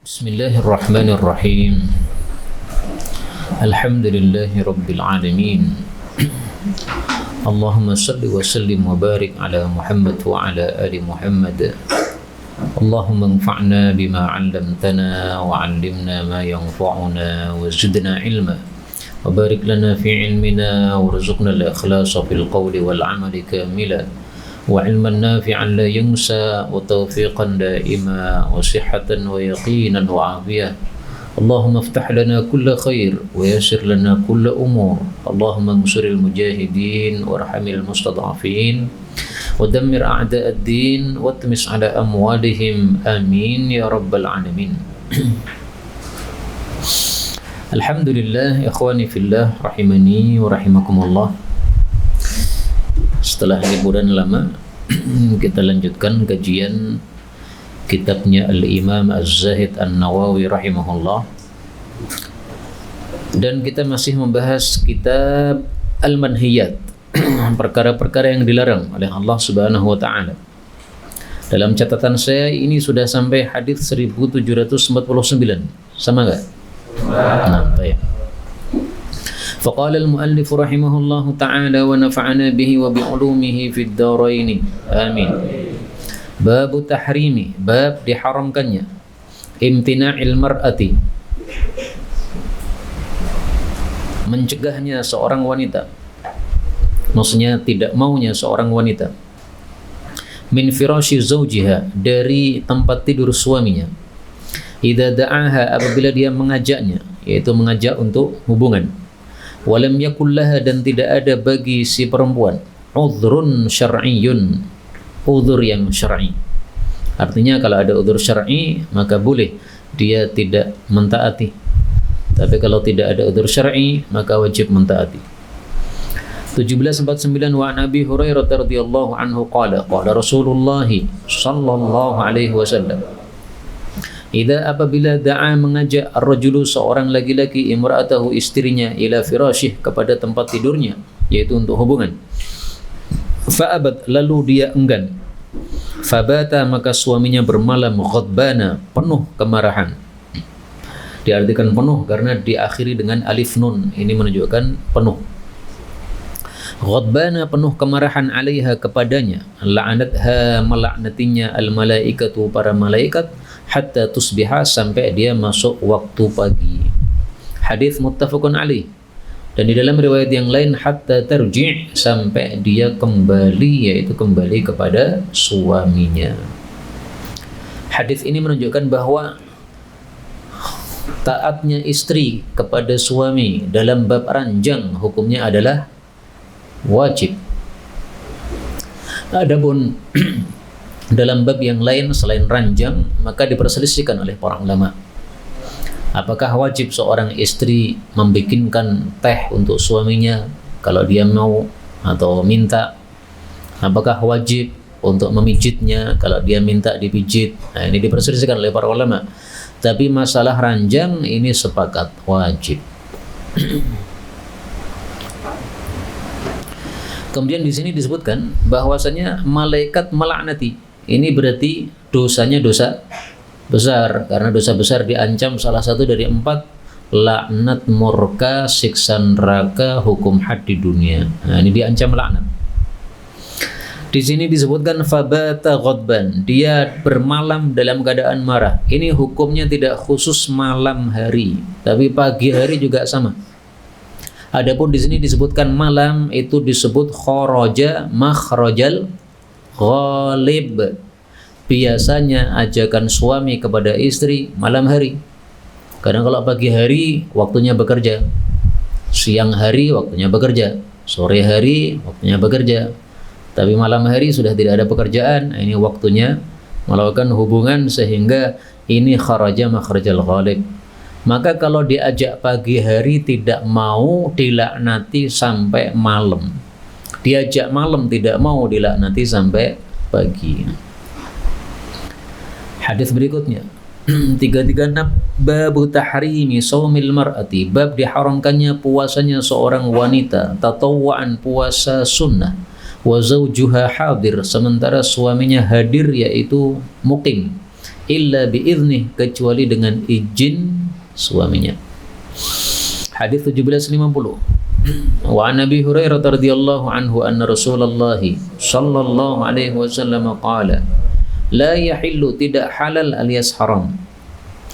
Bismillahirrahmanirrahim. Alhamdulillahi rabbil alamin. Allahumma salli wa sallim wa barik ala Muhammad wa ala ali Muhammad. Allahumma anfa'na bima 'allamtana wa 'allimna ma yanfa'una wa zidna ilma wa barik lana fi ilmina warzuqna al-ikhlasa fil qawli wal 'amali kamila وعلما نافعا لا ينسى وتوفيقا دائما وصحة ويقينا وعافية. اللهم افتح لنا كل خير ويسر لنا كل أمور. اللهم انصر المجاهدين وارحم المستضعفين ودمر أعداء الدين واطمس على أموالهم آمين يا رب العالمين. Alhamdulillah, ikhwani fillah, rahimani wa rahimakumullah. Setelah liburan lama, kita lanjutkan kajian kitabnya Al-Imam Az-Zahid An-Nawawi rahimahullah. Dan kita masih membahas kitab Al-Manhiyat, perkara-perkara yang dilarang oleh Allah Subhanahu wa taala. Dalam catatan saya ini sudah sampai hadis 1749. Sama enggak? Nah, baik. فقال المؤلف رحمه الله تعالى ونفعنا به وبعلومه في الدارين آمين. باب تحريم, bab diharamkannya, imtina'il mar'ati, mencegahnya seorang wanita, maksudnya tidak maunya seorang wanita, min firasyi zawjiha, dari tempat tidur suaminya, idza da'aha, apabila dia mengajaknya, yaitu mengajak untuk hubungan, walam yakul laha, dan tidak ada bagi si perempuan, udhrun syar'iyyun, udhur yang syar'i. Artinya kalau ada udhur syar'i maka boleh dia tidak mentaati, tapi kalau tidak ada udhur syar'i maka wajib mentaati. 1749 wa Nabi Hurairah radhiyallahu anhu qala qala Rasulullah sallallahu alaihi wasallam, idza, apabila da'a, mengajak ar-rajulu, seorang laki-laki, imra'atahu, istrinya, ila firasyih, kepada tempat tidurnya, yaitu untuk hubungan, fa'abat, lalu dia enggan, fabata, maka suaminya bermalam, ghadbana, penuh kemarahan. Diartikan penuh karena diakhiri dengan alif nun, ini menunjukkan penuh. Ghadbana, penuh kemarahan, alaiha, kepadanya, la'anatha, melaknatinya, al-malaikatu, para malaikat, hatta tusbiha, sampai dia masuk waktu pagi. Hadis muttafaqun alaih. Dan di dalam riwayat yang lain, hatta tarji', sampai dia kembali, yaitu kembali kepada suaminya. Hadis ini menunjukkan bahwa taatnya istri kepada suami dalam bab ranjang hukumnya adalah wajib. Adapun dalam bab yang lain selain ranjang, maka diperselisihkan oleh para ulama. Apakah wajib seorang istri membikinkan teh untuk suaminya kalau dia mau atau minta? Apakah wajib untuk memijitnya kalau dia minta dipijit? Nah, ini diperselisihkan oleh para ulama. Tapi masalah ranjang ini sepakat wajib. Kemudian di sini disebutkan bahwasanya malaikat melaknati. Ini berarti dosanya dosa besar, karena dosa besar diancam salah satu dari 4, laknat, murka, siksa neraka, hukum had di dunia. Nah, ini diancam laknat. Di sini disebutkan fabata ghadban, dia bermalam dalam keadaan marah. Ini hukumnya tidak khusus malam hari, tapi pagi hari juga sama. Adapun di sini disebutkan malam, itu disebut kharaja makhrajal ghalib. Biasanya ajakan suami kepada istri malam hari, karena kalau pagi hari waktunya bekerja, siang hari waktunya bekerja, sore hari waktunya bekerja, tapi malam hari sudah tidak ada pekerjaan. Ini waktunya melakukan hubungan, sehingga ini kharaja makhrajal ghalib. Maka kalau diajak pagi hari tidak mau, dilaknati sampai malam. Diajak malam tidak mau, dilaknati sampai pagi. Hadis berikutnya 336, bab tahrimi shaumil mar'ati, bab diharamkannya puasanya seorang wanita, tatawwu'an, puasa sunnah, wa zawjuha hadir, sementara suaminya hadir, yaitu mukim, illa biiznih, kecuali dengan izin suaminya. Hadis 1750. Wa an Abi Hurairah radhiyallahu anhu anna Rasulullah sallallahu alaihi wasallam qala la yahillu, tidak halal alias haram,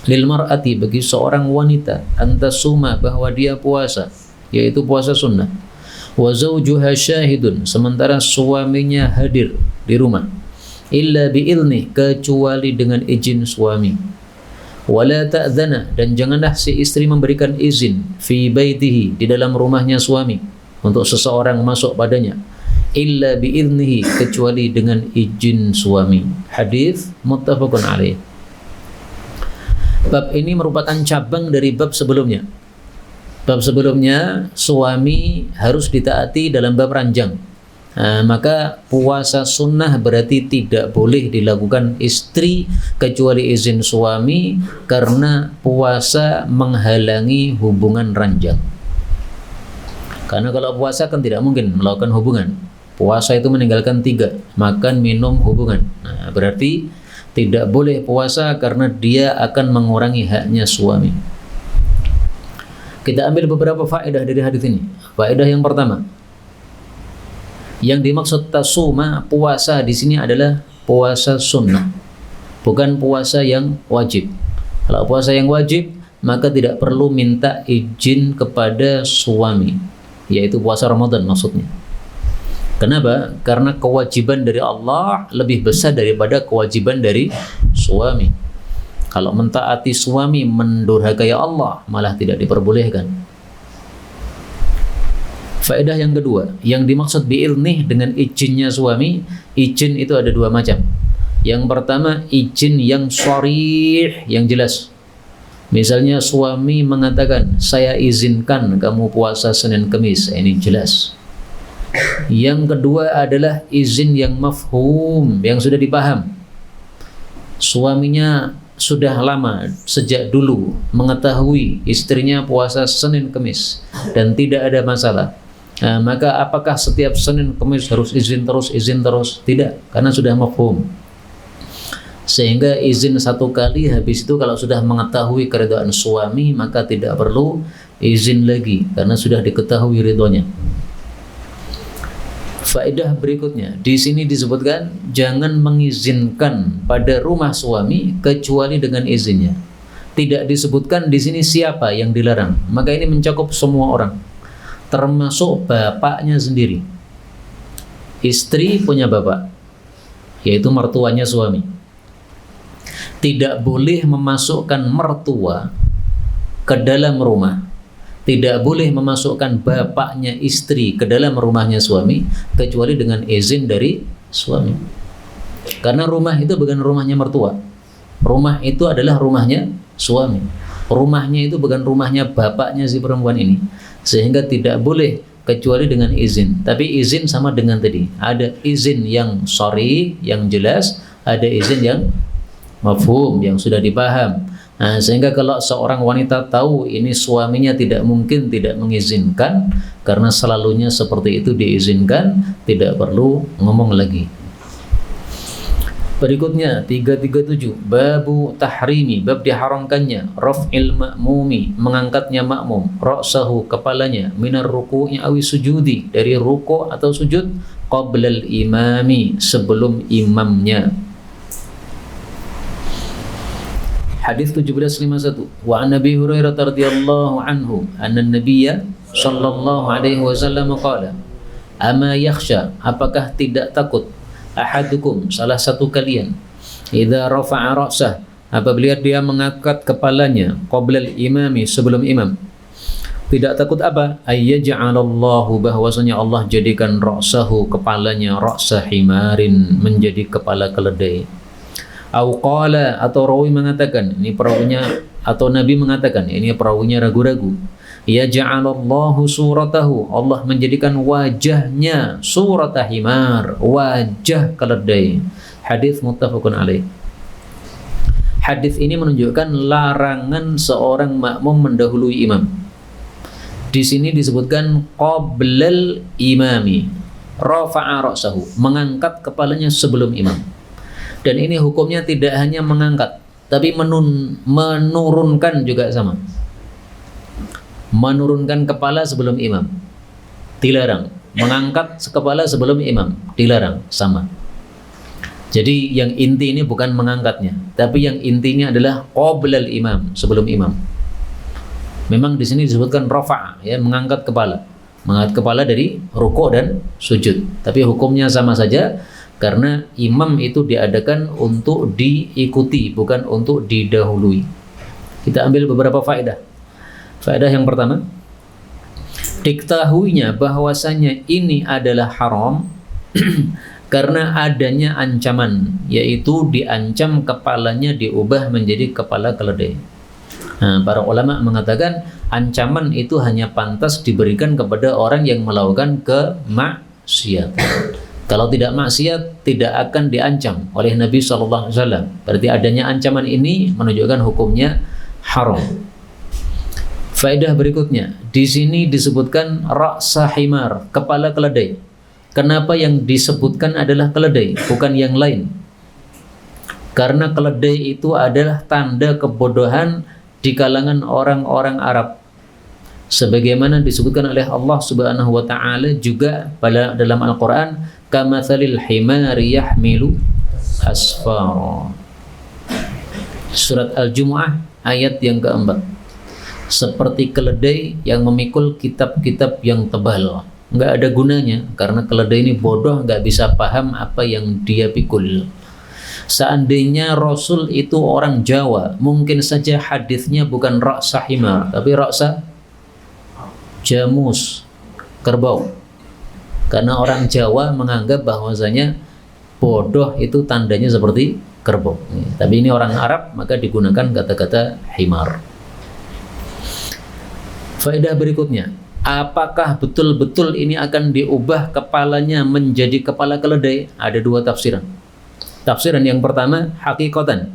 lil mar'ati, bagi seorang wanita, antasuma, bahwa dia puasa, yaitu puasa sunnah, wa zawjuha syahidun, sementara suaminya hadir di rumah, illa bi'ilni, kecuali dengan izin suami, wala ta'dzana, dan janganlah si istri memberikan izin, fi baitihi, di dalam rumahnya suami, untuk seseorang masuk padanya, illa bi'idnihi, kecuali dengan izin suami. Hadis muttafaqun alaih. Bab ini merupakan cabang dari bab sebelumnya. Bab sebelumnya suami harus ditaati dalam bab ranjang. Maka puasa sunnah berarti tidak boleh dilakukan istri kecuali izin suami, karena puasa menghalangi hubungan ranjang. Karena kalau puasa kan tidak mungkin melakukan hubungan. Puasa itu meninggalkan 3, makan, minum, hubungan. Berarti tidak boleh puasa karena dia akan mengurangi haknya suami. Kita ambil beberapa faedah dari hadis ini. Faedah yang pertama, yang dimaksud tasuma, puasa di sini adalah puasa sunnah, bukan puasa yang wajib. Kalau puasa yang wajib, maka tidak perlu minta izin kepada suami, yaitu puasa Ramadan maksudnya. Kenapa? Karena kewajiban dari Allah lebih besar daripada kewajiban dari suami. Kalau mentaati suami mendurhakai Allah, malah tidak diperbolehkan. Faedah yang kedua, yang dimaksud bi'ilnih dengan izinnya suami, izin itu ada 2 macam. Yang pertama, izin yang sharih, yang jelas. Misalnya suami mengatakan, saya izinkan kamu puasa Senin Kamis, ini jelas. Yang kedua adalah izin yang mafhum, yang sudah dipaham. Suaminya sudah lama, sejak dulu mengetahui istrinya puasa Senin Kamis dan tidak ada masalah. Maka apakah setiap Senin Kamis harus izin terus? Tidak, karena sudah mafhum. Sehingga izin 1 kali, habis itu kalau sudah mengetahui keridhaan suami, maka tidak perlu izin lagi karena sudah diketahui ridhonya. Faedah berikutnya, di sini disebutkan jangan mengizinkan pada rumah suami kecuali dengan izinnya. Tidak disebutkan di sini siapa yang dilarang. Maka ini mencakup semua orang, termasuk bapaknya sendiri. Istri punya bapak, yaitu mertuanya suami. Tidak boleh memasukkan mertua ke dalam rumah, tidak boleh memasukkan bapaknya istri ke dalam rumahnya suami kecuali dengan izin dari suami. Karena rumah itu bukan rumahnya mertua. Rumah itu adalah rumahnya suami. Rumahnya itu bukan rumahnya bapaknya si perempuan ini. Sehingga tidak boleh kecuali dengan izin. Tapi izin sama dengan tadi. Ada izin yang sharih, yang jelas, ada izin yang mafhum, yang sudah dipaham. Sehingga kalau seorang wanita tahu ini suaminya tidak mungkin tidak mengizinkan, karena selalunya seperti itu diizinkan, tidak perlu ngomong lagi. Berikutnya 337, babu tahrimi, bab diharamkannya raf'il ma'mumi, mengangkatnya makmum, ra'sahu, kepalanya, minar ruku'i awi sujudi, dari ruku' atau sujud, qablal imami, sebelum imamnya. Hadis 1751, wa an Abi Hurairah radhiyallahu anhu anna Nabiyya sallallahu alaihi wasallam qala, ama yakhsha, apakah tidak takut, ahadukum, salah satu kalian, idza rafa'a ra'sah, apabila dia mengangkat kepalanya, qablal imami, sebelum imam. Tidak takut apa? Ayyaj'alallahu, bahwasanya Allah jadikan ra'sahu, kepalanya, ra'sa himarin, menjadi kepala keledai. Au qala, atau rawi mengatakan, ini perawinya, atau Nabi mengatakan, ini perawinya ragu-ragu, ya ja'alallahu suratahu, Allah menjadikan wajahnya surata himar, wajah keledai. Hadis muttafaqun alaih. Hadis ini menunjukkan larangan seorang makmum mendahului imam. Di sini disebutkan qablal imami, rafa'a ra'sahu, mengangkat kepalanya sebelum imam. Dan ini hukumnya tidak hanya mengangkat, tapi menurunkan juga sama. Menurunkan kepala sebelum imam dilarang. Mengangkat kepala sebelum imam dilarang, sama. Jadi yang inti ini bukan mengangkatnya, tapi yang intinya adalah qoblal imam, sebelum imam. Memang di sini disebutkan rafa', ya, mengangkat kepala. Mengangkat kepala dari rukuk dan sujud. Tapi hukumnya sama saja karena imam itu diadakan untuk diikuti, bukan untuk didahului. Kita ambil beberapa faedah. Faedah yang pertama, diketahuinya bahwasanya ini adalah haram karena adanya ancaman, yaitu diancam kepalanya diubah menjadi kepala keledai. Nah, para ulama mengatakan ancaman itu hanya pantas diberikan kepada orang yang melakukan kemaksiatan. Kalau tidak maksiat tidak akan diancam oleh Nabi SAW. Berarti adanya ancaman ini menunjukkan hukumnya haram. Faedah berikutnya, di sini disebutkan ra'sa himar, kepala keledai. Kenapa yang disebutkan adalah keledai, bukan yang lain? Karena keledai itu adalah tanda kebodohan di kalangan orang-orang Arab. Sebagaimana disebutkan oleh Allah Subhanahu wa taala juga pada dalam Al-Qur'an, kamatsalil himari yahmilu asfara. Surat Al-Jumu'ah ayat yang keempat. Seperti keledai yang memikul kitab-kitab yang tebal. Nggak ada gunanya, karena keledai ini bodoh, nggak bisa paham apa yang dia pikul. Seandainya Rasul itu orang Jawa, mungkin saja hadisnya bukan ra'sa himar, tapi ra'sa jamus, kerbau. Karena orang Jawa menganggap bahwasanya bodoh itu tandanya seperti kerbau. Tapi ini orang Arab, maka digunakan kata-kata himar. Faedah berikutnya, apakah betul-betul ini akan diubah kepalanya menjadi kepala keledai? Ada dua tafsiran. Tafsiran yang pertama, hakikatan,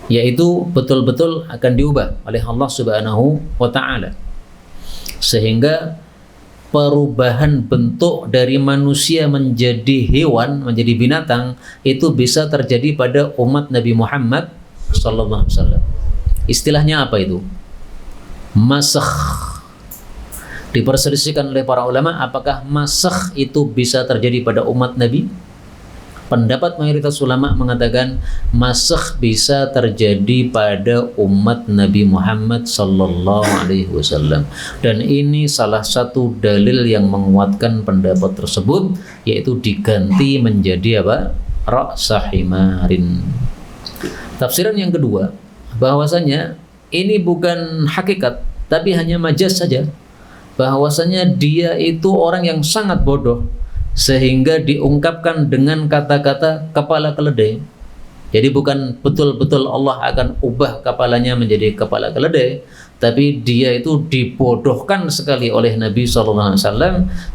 yaitu betul-betul akan diubah oleh Allah Subhanahu wa ta'ala, sehingga perubahan bentuk dari manusia menjadi hewan, menjadi binatang, itu bisa terjadi pada umat Nabi Muhammad SAW. Istilahnya apa itu? Masakh. Diperselisihkan oleh para ulama apakah masakh itu bisa terjadi pada umat Nabi. Pendapat mayoritas ulama mengatakan masakh bisa terjadi pada umat Nabi Muhammad sallallahu alaihi wasallam, dan ini salah satu dalil yang menguatkan pendapat tersebut, yaitu diganti menjadi apa? Ra'sa himarin. Tafsiran yang kedua, bahwasanya ini bukan hakikat, tapi hanya majaz saja. Bahwasanya dia itu orang yang sangat bodoh, sehingga diungkapkan dengan kata-kata kepala keledai. Jadi bukan betul-betul Allah akan ubah kepalanya menjadi kepala keledai, tapi dia itu dibodohkan sekali oleh Nabi SAW,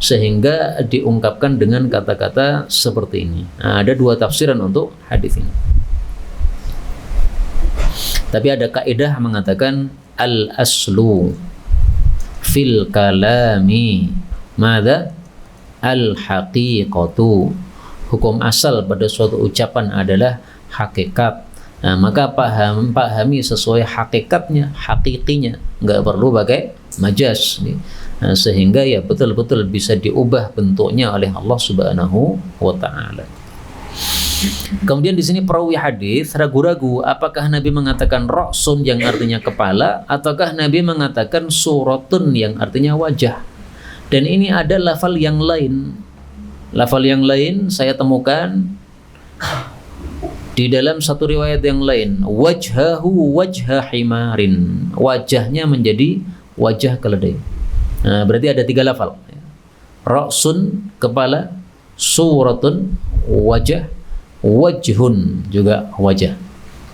sehingga diungkapkan dengan kata-kata seperti ini. Nah, ada dua tafsiran untuk hadis ini. Tapi ada kaidah mengatakan al-aslu fil kalami madza al-haqiqatu. Hukum asal pada suatu ucapan adalah hakikat. Nah, maka pahami sesuai hakikatnya, hakikinya, nggak perlu pakai majaz. Nah, sehingga ya betul-betul bisa diubah bentuknya oleh Allah Subhanahu wa ta'ala. Kemudian di sini perawi hadis ragu-ragu apakah Nabi mengatakan ra'sun yang artinya kepala, ataukah Nabi mengatakan suratun yang artinya wajah. Dan ini ada lafal yang lain. Lafal yang lain saya temukan di dalam satu riwayat yang lain, wajhahu wajha himarin, wajahnya menjadi wajah keledai. Nah, berarti ada tiga lafal. Ra'sun kepala, suratun wajah, wajhun juga wajah.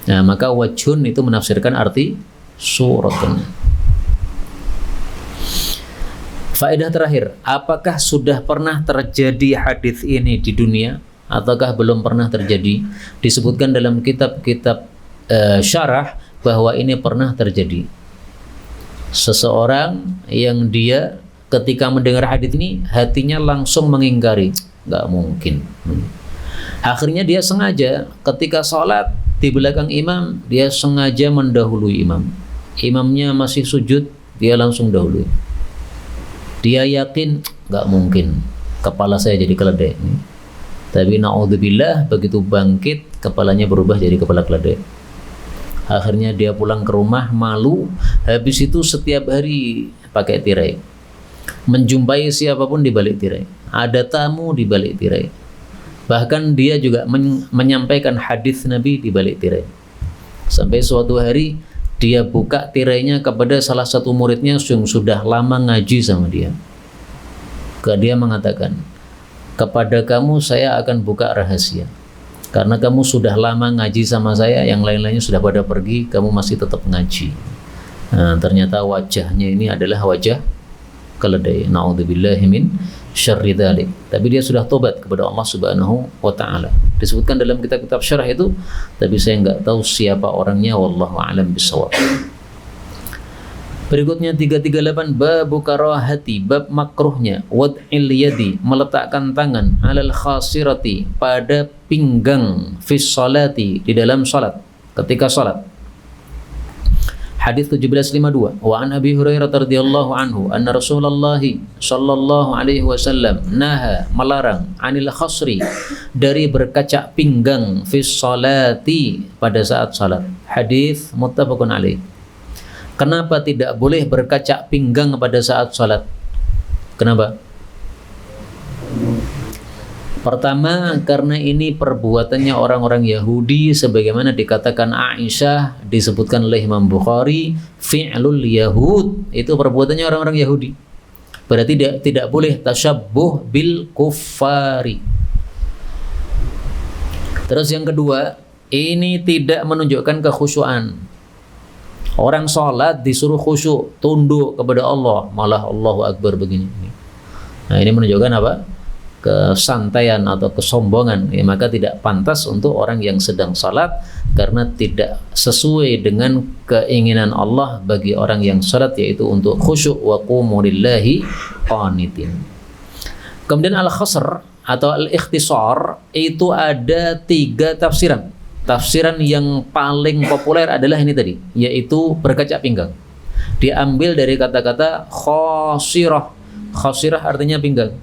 Nah, maka wajhun itu menafsirkan arti suratun. Faedah terakhir, apakah sudah pernah terjadi hadis ini di dunia ataukah belum pernah terjadi? Disebutkan dalam kitab-kitab syarah bahwa ini pernah terjadi. Seseorang yang dia ketika mendengar hadis ini hatinya langsung mengingkari, nggak mungkin. Akhirnya dia sengaja ketika sholat di belakang imam, dia sengaja mendahului imam. Imamnya masih sujud, dia langsung dahului. Dia yakin nggak mungkin kepala saya jadi keledai. Tapi na'udzubillah, begitu bangkit kepalanya berubah jadi kepala keledai. Akhirnya dia pulang ke rumah malu. Habis itu setiap hari pakai tirai. Menjumpai siapapun di balik tirai. Ada tamu di balik tirai. Bahkan dia juga menyampaikan hadis Nabi di balik tirai. Sampai suatu hari dia buka tirainya kepada salah satu muridnya yang sudah lama ngaji sama dia. Dia mengatakan, kepada kamu saya akan buka rahasia. Karena kamu sudah lama ngaji sama saya, yang lain-lainnya sudah pada pergi, kamu masih tetap ngaji. Nah, ternyata wajahnya ini adalah wajah keledai. Na'udzubillahi min syarri dzalik. Tapi dia sudah tobat kepada Allah Subhanahu wa taala. Disebutkan dalam kitab-kitab syarah itu, tapi saya enggak tahu siapa orangnya, wallahu a'lam bishawab. Berikutnya 338, babu karahati, bab makruhnya wad'il yadi, meletakkan tangan alal khasirati, pada pinggang, fis salati, di dalam salat, ketika salat. Hadis 1752, wa an Abi Hurairah radhiyallahu anhu anna Rasulullah sallallahu alaihi wasallam naha, melarang, anil khasri, dari berkacak pinggang, fis salati, pada saat salat. Hadis muttafaqun alaih. Kenapa tidak boleh berkacak pinggang pada saat salat? Kenapa? Pertama, karena ini perbuatannya orang-orang Yahudi, sebagaimana dikatakan Aisyah, disebutkan oleh Imam Bukhari, fi'lul Yahud, itu perbuatannya orang-orang Yahudi. Berarti tidak boleh tasyabbuh bil kuffari. Terus yang kedua, ini tidak menunjukkan kekhusyuan. Orang sholat disuruh khusyuk, tunduk kepada Allah, malah Allahu Akbar begini. Nah, ini menunjukkan apa? Kesantaian atau kesombongan. Ya, maka tidak pantas untuk orang yang sedang sholat, karena tidak sesuai dengan keinginan Allah bagi orang yang sholat, yaitu untuk khusyuk, wa qumu lillahi qanitin. Kemudian al-khasr atau al-ikhtisar itu ada 3 tafsiran. Tafsiran yang paling populer adalah ini tadi, yaitu berkacak pinggang. Diambil dari kata-kata khasirah. Khasirah artinya pinggang.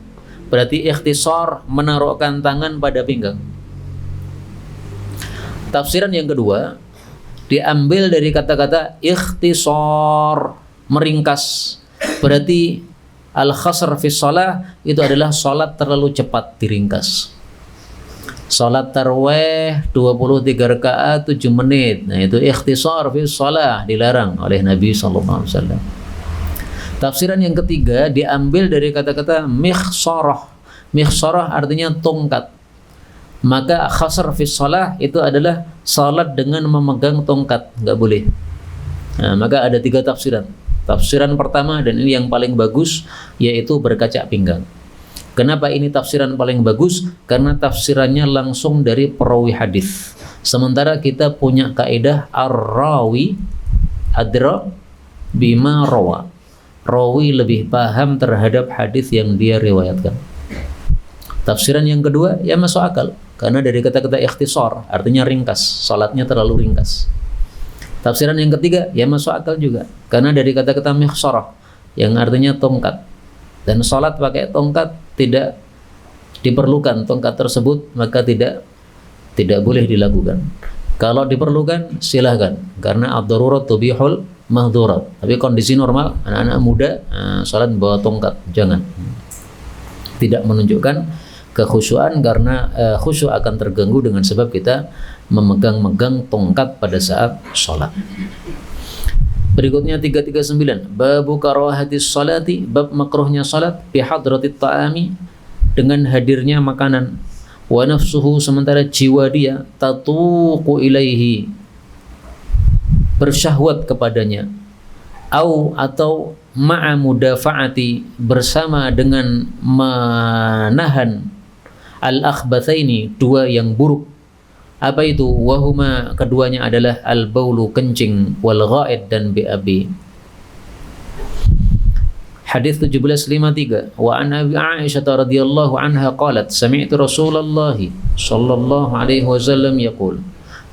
Berarti ikhtisar, menaruhkan tangan pada pinggang. Tafsiran yang kedua diambil dari kata-kata ikhtisar, meringkas. Berarti al-khasr fi shalah itu adalah salat terlalu cepat diringkas. Salat tarawih 23 rakaat 7 menit. Nah, itu ikhtisar fi shalah, dilarang oleh Nabi sallallahu alaihi wasallam. Tafsiran yang ketiga diambil dari kata-kata mikhsarah. Mikhsarah artinya tongkat. Maka khasr fi shalah itu adalah salat dengan memegang tongkat, enggak boleh. Nah, maka ada 3 tafsiran. Tafsiran pertama, dan ini yang paling bagus, yaitu berkacak pinggang. Kenapa ini tafsiran paling bagus? Karena tafsirannya langsung dari perawi hadis. Sementara kita punya kaidah ar-rawi adra bima rawa. Rawi lebih paham terhadap hadis yang dia riwayatkan. Tafsiran yang kedua ya masuk akal, karena dari kata-kata ikhtisar artinya ringkas, salatnya terlalu ringkas. Tafsiran yang ketiga ya masuk akal juga, karena dari kata-kata mikhsarah yang artinya tongkat. Dan salat pakai tongkat tidak diperlukan, tongkat tersebut maka tidak boleh dilakukan. Kalau diperlukan silahkan, karena ad-darurat tubihul mahdzurat. Tapi kondisi normal, anak-anak muda salat bawa tongkat jangan. Tidak menunjukkan kekhusyuan, karena khusyuk akan terganggu dengan sebab kita memegang-megang tongkat pada saat salat. Berikutnya 339, babu karahatis salati, bab makruhnya salat bi hadratit ta'ami, dengan hadirnya makanan, wa nafsuhu, sementara jiwa dia tatuqu ilaihi, bersyahwat kepadanya, atau ma'a mudafa'ati, bersama dengan menahan al-akhbathaini, 2 yang buruk. Apa itu? Wahuma, keduanya adalah al-baulu, kencing, wal ghaid, dan BAB. Hadis 1753, wa an Abi Aisyah radhiyallahu anha qalat sami'tu Rasulullah sallallahu alaihi wasallam yaqul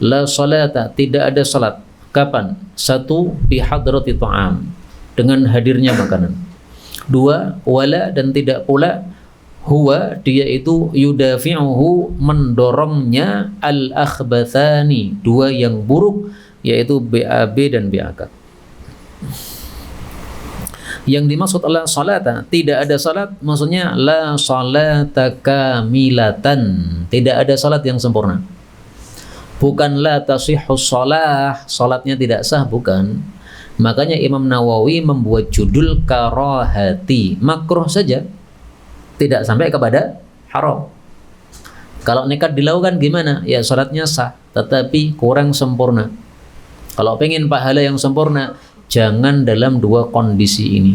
La salata, tidak ada salat. Kapan? Satu, bi hadrati ta'am, dengan hadirnya makanan. Dua, wala, dan tidak pula huwa, dia itu yudafi'uhu, mendorongnya, al-akhbathani, dua yang buruk, yaitu BAB dan BAK. Yang dimaksud la salata, tidak ada salat, maksudnya la salata kamilatan, tidak ada salat yang sempurna. Bukan la tasihhu shalah, salatnya tidak sah, bukan. Makanya Imam Nawawi membuat judul karahati, makruh saja, tidak sampai kepada haram. Kalau nekat dilakukan gimana? Ya salatnya sah, tetapi kurang sempurna. Kalau pengen pahala yang sempurna, jangan dalam dua kondisi ini.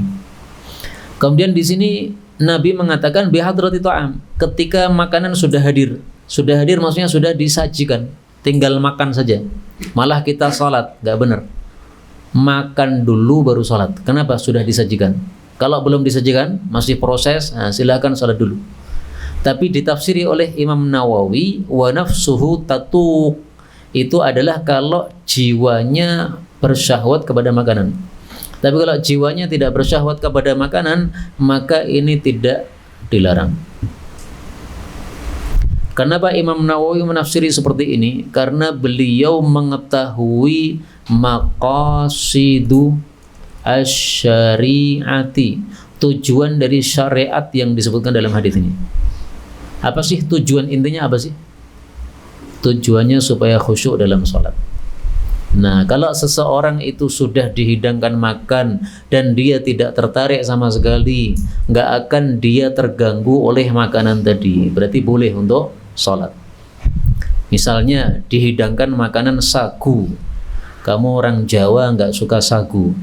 Kemudian di sini Nabi mengatakan bihadrati ta'am, ketika makanan sudah hadir. Sudah hadir maksudnya sudah disajikan, tinggal makan saja. Malah kita salat, nggak benar. Makan dulu baru salat. Kenapa? Sudah disajikan. Kalau belum disajikan, masih proses, silakan salat dulu. Tapi ditafsiri oleh Imam Nawawi, wa nafsuhu tatuq, itu adalah kalau jiwanya bersyahwat kepada makanan. Tapi kalau jiwanya tidak bersyahwat kepada makanan, maka ini tidak dilarang. Kenapa Imam Nawawi menafsiri seperti ini? Karena beliau mengetahui maqasidu asy-syari'ati, tujuan dari syariat yang disebutkan dalam hadis ini. Apa sih tujuan intinya, apa sih? Tujuannya supaya khusyuk dalam sholat. Nah, kalau seseorang itu sudah dihidangkan makan dan dia tidak tertarik sama sekali, nggak akan dia terganggu oleh makanan tadi, berarti boleh untuk sholat. Misalnya dihidangkan makanan sagu, kamu orang Jawa nggak suka sagu,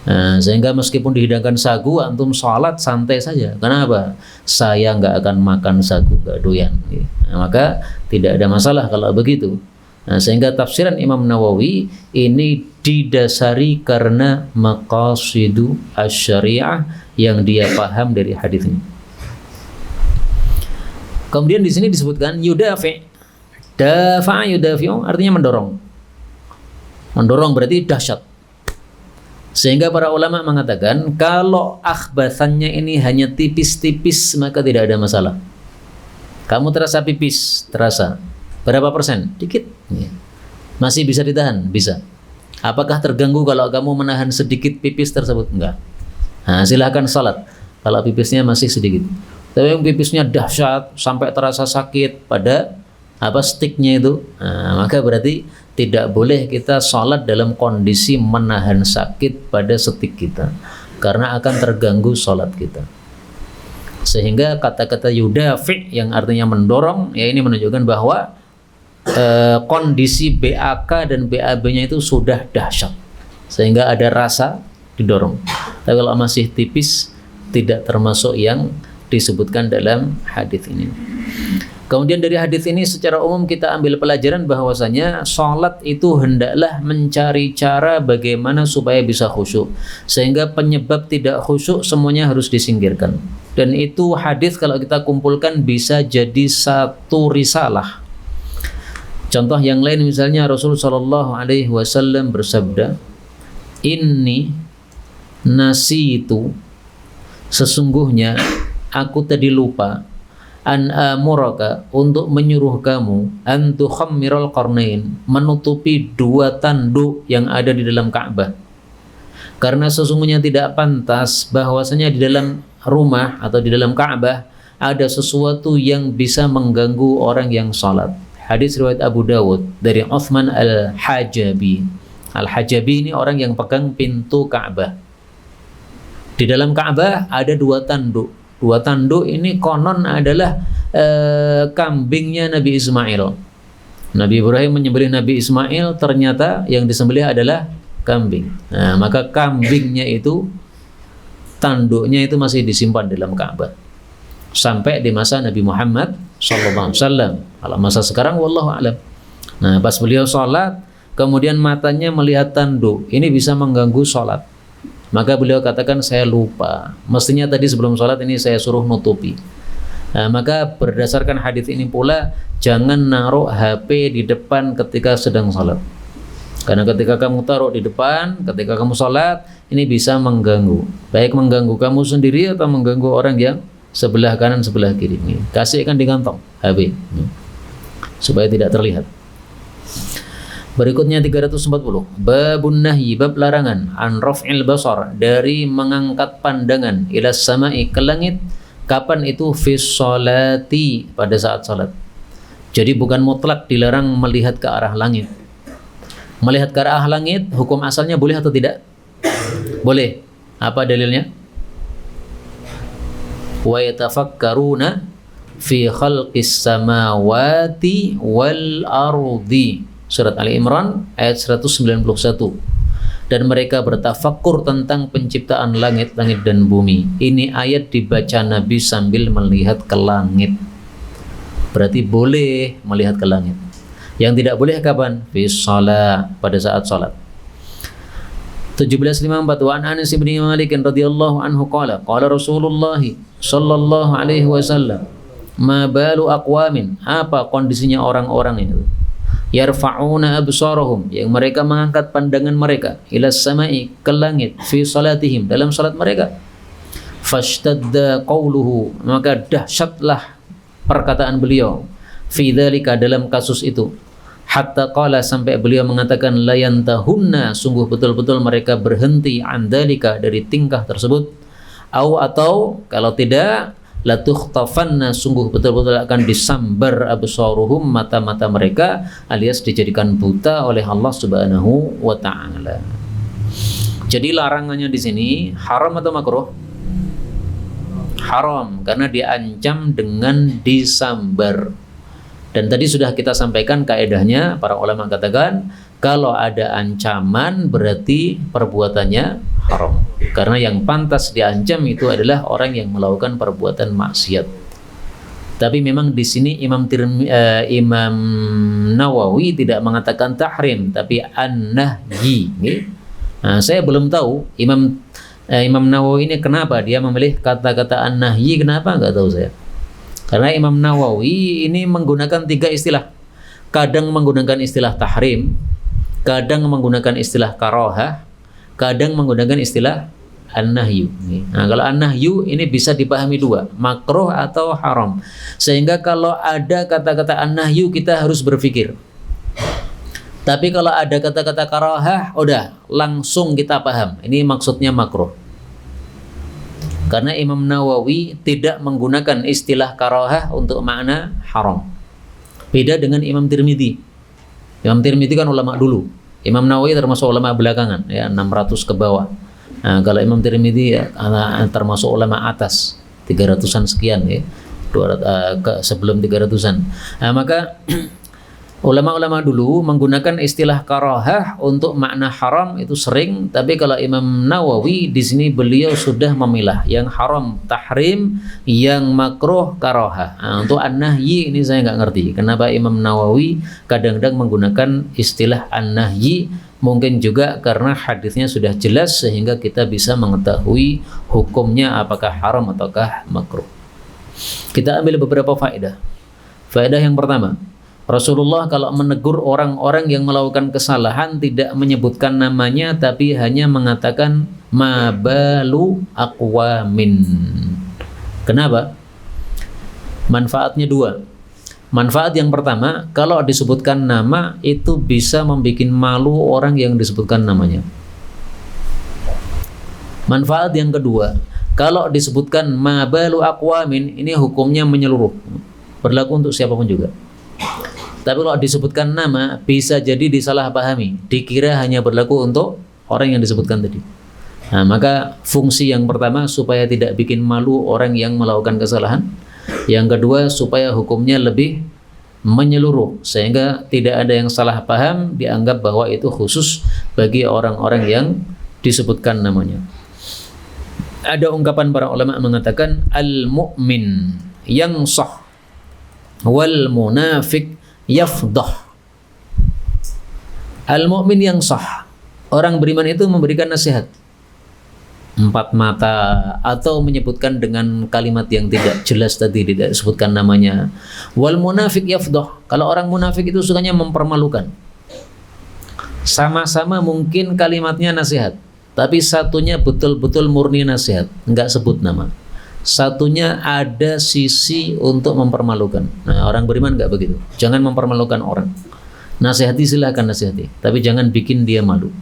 nah, sehingga meskipun dihidangkan sagu, antum sholat santai saja. Kenapa? Saya nggak akan makan sagu, nggak doyan. Nah, maka tidak ada masalah kalau begitu. Nah, sehingga tafsiran Imam Nawawi ini didasari karena maqasidu asy-syari'ah yang dia paham dari hadis ini. Kemudian di sini disebutkan yudafi. Dafa'a yudafi'u artinya mendorong. Mendorong berarti dahsyat. Sehingga para ulama mengatakan kalau akhbathannya ini hanya tipis-tipis maka tidak ada masalah. Kamu terasa pipis, terasa. Berapa persen? Dikit. Masih bisa ditahan? Bisa. Apakah terganggu kalau kamu menahan sedikit pipis tersebut? Enggak. Nah, silahkan salat kalau pipisnya masih sedikit. Tapi yang pipisnya dahsyat sampai terasa sakit pada stiknya itu, nah, maka berarti tidak boleh kita salat dalam kondisi menahan sakit pada stik kita, karena akan terganggu salat kita. Sehingga kata-kata yudafi yang artinya mendorong, ya ini menunjukkan bahwa kondisi BAK dan BAB-nya itu sudah dahsyat sehingga ada rasa didorong. Tapi kalau masih tipis tidak termasuk yang disebutkan dalam hadis ini. Kemudian dari hadis ini secara umum kita ambil pelajaran bahwasanya sholat itu hendaklah mencari cara bagaimana supaya bisa khusyuk, sehingga penyebab tidak khusyuk semuanya harus disingkirkan. Dan itu hadis kalau kita kumpulkan bisa jadi satu risalah. Contoh yang lain misalnya Rasulullah SAW bersabda, "Inni nasitu, sesungguhnya aku tadi lupa, an amuraka, untuk menyuruh kamu, an tukhammiral qarnain, menutupi dua tanduk yang ada di dalam Ka'bah. Karena sesungguhnya tidak pantas bahwasanya di dalam rumah atau di dalam Ka'bah ada sesuatu yang bisa mengganggu orang yang salat." Hadis riwayat Abu Dawud dari Uthman al-Hajabi. Al-Hajabi ini orang yang pegang pintu Ka'bah. Di dalam Ka'bah ada dua tanduk. Dua tanduk ini konon adalah kambingnya Nabi Ismail. Nabi Ibrahim menyembelih Nabi Ismail, ternyata yang disembelih adalah kambing. Nah, maka kambingnya itu, tanduknya itu masih disimpan dalam Ka'bah sampai di masa Nabi Muhammad SAW. Kalau masa sekarang wallahu a'lam. Nah, pas beliau sholat kemudian matanya melihat tanduk, ini bisa mengganggu sholat. Maka beliau katakan, saya lupa, mestinya tadi sebelum sholat ini saya suruh nutupi. Nah, maka berdasarkan hadis ini pula jangan naruh HP di depan ketika sedang salat. Karena ketika kamu taruh di depan, ketika kamu salat, ini bisa mengganggu. Baik mengganggu kamu sendiri atau mengganggu orang yang sebelah kanan, sebelah kiri. Kasihkan di kantong HP supaya tidak terlihat. Berikutnya 340. Babun nahyi, bab larangan an raf'il basar, dari mengangkat pandangan ila sama'i, ke langit. Kapan itu? Fi sholati, pada saat salat. Jadi bukan mutlak dilarang melihat ke arah langit. Melihat ke arah langit hukum asalnya boleh atau tidak? Boleh. Apa dalilnya? Wa yatafakkaruna fi khalqis samawati wal ardi. Surat Ali Imran ayat 191. Dan mereka bertafakkur tentang penciptaan langit dan bumi. Ini ayat dibaca Nabi sambil melihat ke langit. Berarti boleh melihat ke langit. Yang tidak boleh kapan? Fi shalah, pada saat salat. 1754. Wa an Anas bin Malik radhiyallahu anhu qala qala Rasulullah sallallahu alaihi wasallam, ma balu aqwamin, apa kondisinya orang-orang itu, yarfa'una absarahum, yang mereka mengangkat pandangan mereka, ila samai, ke langit, fi salatihim, dalam salat mereka. Fashtadda qawluhu, maka dahsyatlah perkataan beliau, fi dzalika, dalam kasus itu. Hatta qala, sampai beliau mengatakan, la yantahunna, sungguh betul-betul mereka berhenti, an dzalika, dari tingkah tersebut. Atau kalau tidak, la tukhtafanna, sungguh betul-betul akan disambar absaruhum, mata-mata mereka, alias dijadikan buta oleh Allah Subhanahu wa taala. Jadi larangannya di sini haram atau makruh? Haram, karena diancam dengan disambar. Dan tadi sudah kita sampaikan kaedahnya, para ulama katakan kalau ada ancaman berarti perbuatannya haram. Karena yang pantas diancam itu adalah orang yang melakukan perbuatan maksiat. Tapi memang di sini Imam Nawawi tidak mengatakan tahrim, tapi an-nahyi. Nah, saya belum tahu Imam Nawawi ini kenapa dia memilih kata-kata an-nahyi, kenapa nggak tahu saya. Karena Imam Nawawi ini menggunakan 3 istilah. Kadang menggunakan istilah tahrim, kadang menggunakan istilah karahah, kadang menggunakan istilah an-nahyu. Nah, kalau an-nahyu ini bisa dipahami 2, makruh atau haram. Sehingga kalau ada kata-kata an-nahyu kita harus berpikir. Tapi kalau ada kata-kata karahah, udah langsung kita paham. Ini maksudnya makruh. Karena Imam Nawawi tidak menggunakan istilah karahah untuk makna haram. Beda dengan Imam Tirmidzi. Imam Tirmidzi kan ulama dulu. Imam Nawawi termasuk ulama belakangan, ya 600 ke bawah. Nah, kalau Imam Tirmidzi ya, termasuk ulama atas, 300-an sekian ya. 200, sebelum 300-an. Nah, maka ulama-ulama dulu menggunakan istilah karahah untuk makna haram itu sering, tapi kalau Imam Nawawi di sini beliau sudah memilah yang haram tahrim, yang makruh karahah. Nah, untuk an-nahyi ini saya nggak ngerti kenapa Imam Nawawi kadang-kadang menggunakan istilah an-nahyi. Mungkin juga karena hadisnya sudah jelas sehingga kita bisa mengetahui hukumnya apakah haram ataukah makruh. Kita ambil beberapa faedah. Faedah yang pertama, Rasulullah kalau menegur orang-orang yang melakukan kesalahan tidak menyebutkan namanya, tapi hanya mengatakan mabalu aqwamin. Kenapa? Manfaatnya 2. Manfaat yang pertama, kalau disebutkan nama itu bisa membuat malu orang yang disebutkan namanya. Manfaat yang kedua, kalau disebutkan mabalu aqwamin, ini hukumnya menyeluruh, berlaku untuk siapapun juga. Tapi kalau disebutkan nama bisa jadi disalahpahami, dikira hanya berlaku untuk orang yang disebutkan tadi. Nah, maka fungsi yang pertama supaya tidak bikin malu orang yang melakukan kesalahan. Yang kedua supaya hukumnya lebih menyeluruh sehingga tidak ada yang salah paham, dianggap bahwa itu khusus bagi orang-orang yang disebutkan namanya. Ada ungkapan para ulama mengatakan al-mu'min yansah wal munafik yafdah. Al-mu'min yang sah, orang beriman itu memberikan nasihat. empat mata, atau menyebutkan dengan kalimat yang tidak jelas tadi, tidak disebutkan namanya. Wal munafik yafdah, kalau orang munafik itu sukanya mempermalukan. Sama-sama mungkin kalimatnya nasihat, tapi satunya betul-betul murni nasihat, enggak sebut nama. Satunya ada sisi untuk mempermalukan. Nah, orang beriman enggak begitu. Jangan mempermalukan orang. Nasihati silahkan nasihati, tapi jangan bikin dia malu.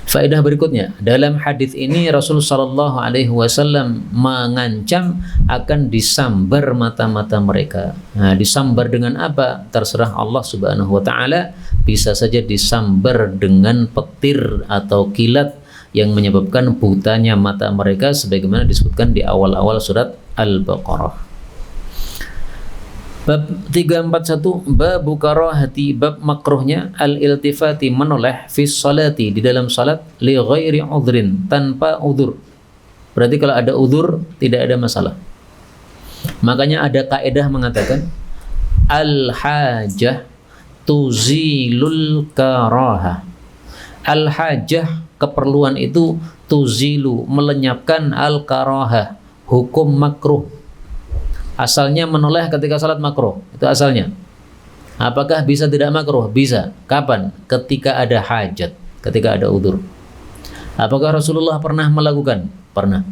Faedah berikutnya, dalam hadis ini Rasulullah Shallallahu Alaihi Wasallam mengancam akan disambar mata-mata mereka. Nah, disambar dengan apa? Terserah Allah Subhanahu Wa Taala. Bisa saja disambar dengan petir atau kilat yang menyebabkan butanya mata mereka, sebagaimana disebutkan di awal-awal surat Al-Baqarah. Bab 341, bab karahati, bab makruhnya al-iltifati, menoleh fi salati, di dalam salat, li ghairi udhrin, tanpa udzur. Berarti kalau ada udzur tidak ada masalah. Makanya ada kaidah mengatakan al-hajah tuzilul karaha. Al-hajah, keperluan itu, tuzilu, melenyapkan, al-karaha, hukum makruh. Asalnya menoleh ketika salat makruh, itu asalnya. Apakah bisa tidak makruh? Bisa. Kapan? Ketika ada hajat, ketika ada udzur. Apakah Rasulullah pernah melakukan? Pernah.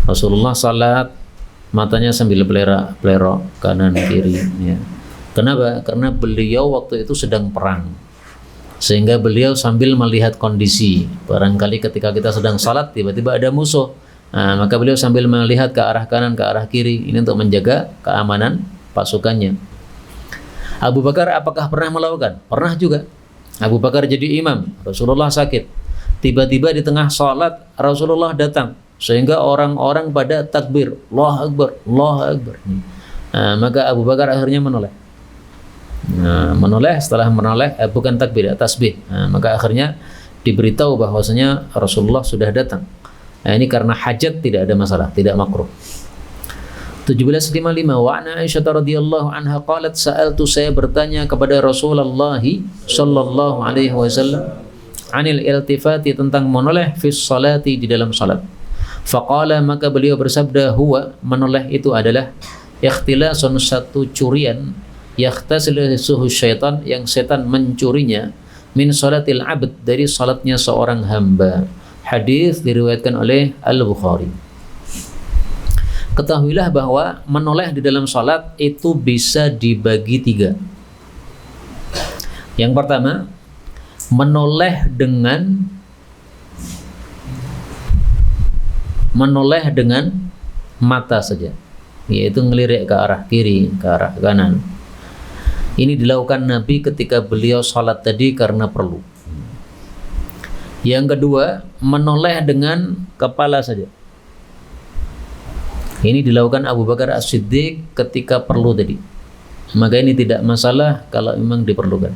Rasulullah salat matanya sambil pelero kanan kiri, ya. Kenapa? Karena beliau waktu itu sedang perang, sehingga beliau sambil melihat kondisi. Barangkali ketika kita sedang salat tiba-tiba ada musuh, nah, maka beliau sambil melihat ke arah kanan, ke arah kiri, ini untuk menjaga keamanan pasukannya. Abu Bakar apakah pernah melakukan? Pernah juga. Abu Bakar jadi imam, Rasulullah sakit. Tiba-tiba di tengah salat Rasulullah datang, sehingga orang-orang pada takbir, Allahu Akbar, Allahu Akbar. Nah, maka Abu Bakar akhirnya menoleh. Nah, menoleh, setelah menoleh, bukan takbir, tasbih. Nah, maka akhirnya diberitahu bahwasanya Rasulullah sudah datang. Nah, ini karena hajat tidak ada masalah, tidak makruh. 1755, wa ana Aisyah radhiyallahu anha qalat, sa'altu, saya bertanya kepada Rasulullah sallallahu alaihi wasallam, anil iltifati, tentang menoleh fi salati, di dalam salat. Faqala, maka beliau bersabda, huwa, menoleh itu adalah ikhtilasun, satu curian, yahtasiluhu syaitan, yang setan mencurinya, min salatil abd, dari salatnya seorang hamba. Hadis diriwayatkan oleh Al-Bukhari. Ketahuilah bahwa menoleh di dalam salat itu bisa dibagi tiga. Yang pertama, menoleh dengan mata saja, yaitu ngelirik ke arah kiri, ke arah kanan. Ini dilakukan Nabi ketika beliau salat tadi karena perlu. Yang kedua, menoleh dengan kepala saja. Ini dilakukan Abu Bakar As-Siddiq ketika perlu tadi. Maka ini tidak masalah kalau memang diperlukan.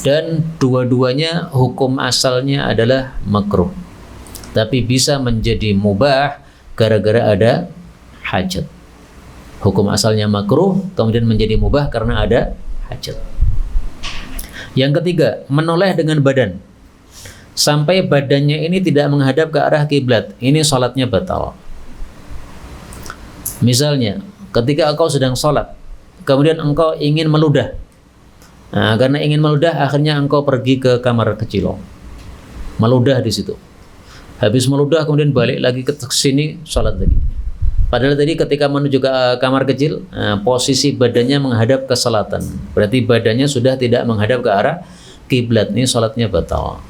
Dan dua-duanya hukum asalnya adalah makruh, tapi bisa menjadi mubah gara-gara ada hajat. Hukum asalnya makruh, kemudian menjadi mubah karena ada hajat. Yang ketiga, menoleh dengan badan sampai badannya ini tidak menghadap ke arah kiblat. Ini salatnya batal. Misalnya, ketika engkau sedang salat, kemudian engkau ingin meludah. Nah, karena ingin meludah, akhirnya engkau pergi ke kamar kecil, meludah di situ. Habis meludah, kemudian balik lagi ke sini, salat lagi. Padahal tadi ketika menuju ke kamar kecil, posisi badannya menghadap ke selatan. Berarti badannya sudah tidak menghadap ke arah kiblat. Ini salatnya batal.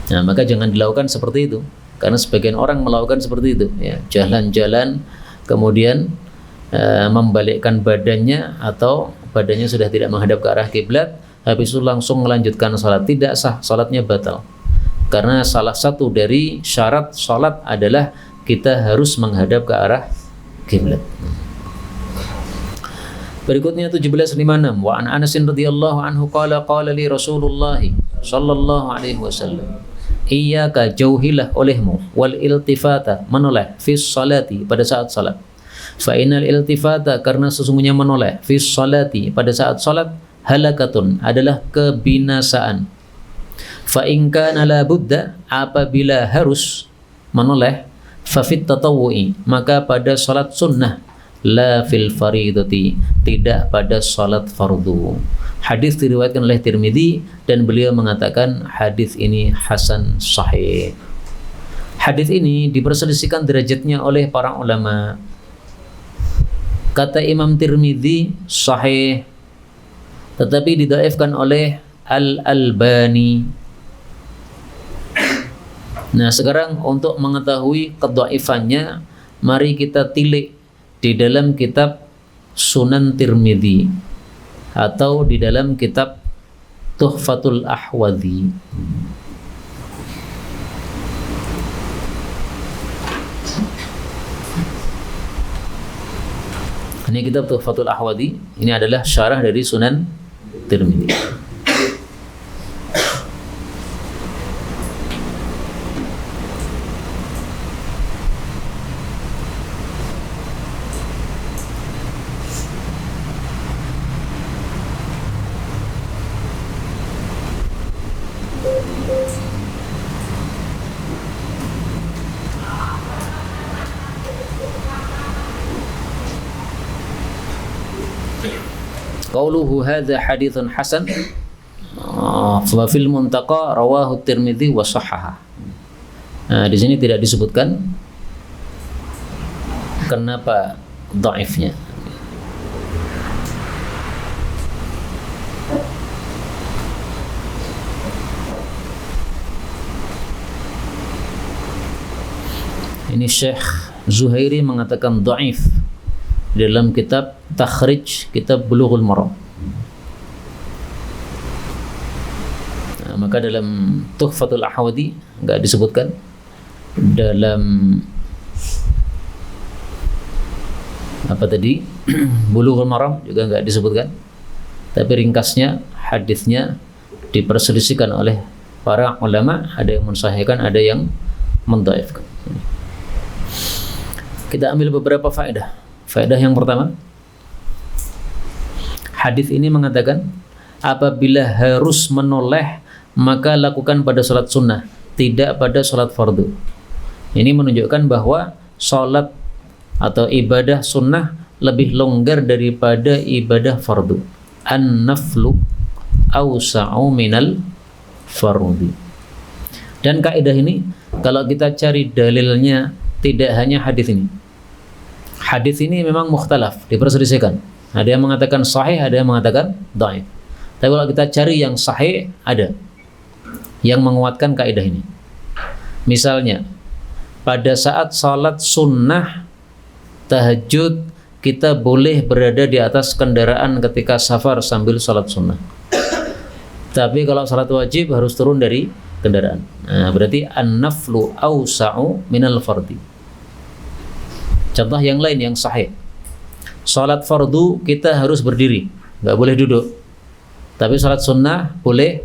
Nah, maka jangan dilakukan seperti itu. Karena sebagian orang melakukan seperti itu, ya, jalan-jalan kemudian membalikkan badannya, atau badannya sudah tidak menghadap ke arah kiblat, habis itu langsung melanjutkan salat. Tidak sah, salatnya batal. Karena salah satu dari syarat salat adalah kita harus menghadap ke arah kiblat. Berikutnya 1756, wa an Anas radhiyallahu anhu qala qala li Rasulullah sallallahu alaihi wasallam, iyyaka, jauhilah olehmu, wal iltifata, menoleh, fis salati, pada saat salat. Fa innal iltifata, karena sesungguhnya menoleh, fis salati, pada saat salat, halakatun, adalah kebinasaan. Fa in kana la budda, apabila harus menoleh, fa fit tatawwu'i, maka pada salat sunnah, la fil faridati, tidak pada salat fardu. Hadis diriwayatkan oleh Tirmidzi dan beliau mengatakan hadis ini hasan sahih. Hadis ini diperselisihkan derajatnya oleh para ulama. Kata Imam Tirmidzi sahih, tetapi didhaifkan oleh Al-Albani. Nah, sekarang untuk mengetahui kedhaifannya, mari kita tilik di dalam kitab Sunan Tirmidzi atau di dalam kitab Tuhfatul Ahwadhi. Ini kitab Tuhfatul Ahwadhi, ini adalah syarah dari Sunan Tirmidzi. Qauluhu hadza haditsun hasan wa fil muntaqa rawahu Tirmidzi wa sahhaha. Nah, di sini tidak disebutkan kenapa dhaifnya. Ini Syekh Zuhairi mengatakan dhaif dalam kitab Takhrij kitab Bulughul Maram. Nah, maka dalam Tuhfatul Ahwadhi enggak disebutkan, dalam apa tadi Bulughul Maram juga enggak disebutkan, tapi ringkasnya hadisnya diperselisihkan oleh para ulama, ada yang mensahihkan, ada yang mendhaifkan. Kita ambil beberapa faedah. Faedah yang pertama, hadis ini mengatakan apabila harus menoleh maka lakukan pada salat sunnah, tidak pada salat fardu. Ini menunjukkan bahwa salat atau ibadah sunnah lebih longgar daripada ibadah fardu. An-naflu awsa'u minal fardi. Dan kaidah ini kalau kita cari dalilnya tidak hanya hadis ini. Hadis ini memang mukhtalaf, diperselisihkan. Ada yang mengatakan sahih, ada yang mengatakan dhaif. Tapi kalau kita cari yang sahih, ada yang menguatkan kaidah ini. Misalnya, pada saat salat sunnah tahajud, kita boleh berada di atas kendaraan ketika safar sambil salat sunnah. Tapi kalau salat wajib harus turun dari kendaraan. Nah, berarti an-naflu awsa'u minal fardi. Contoh yang lain yang sahih, salat fardu kita harus berdiri, nggak boleh duduk. Tapi salat sunnah boleh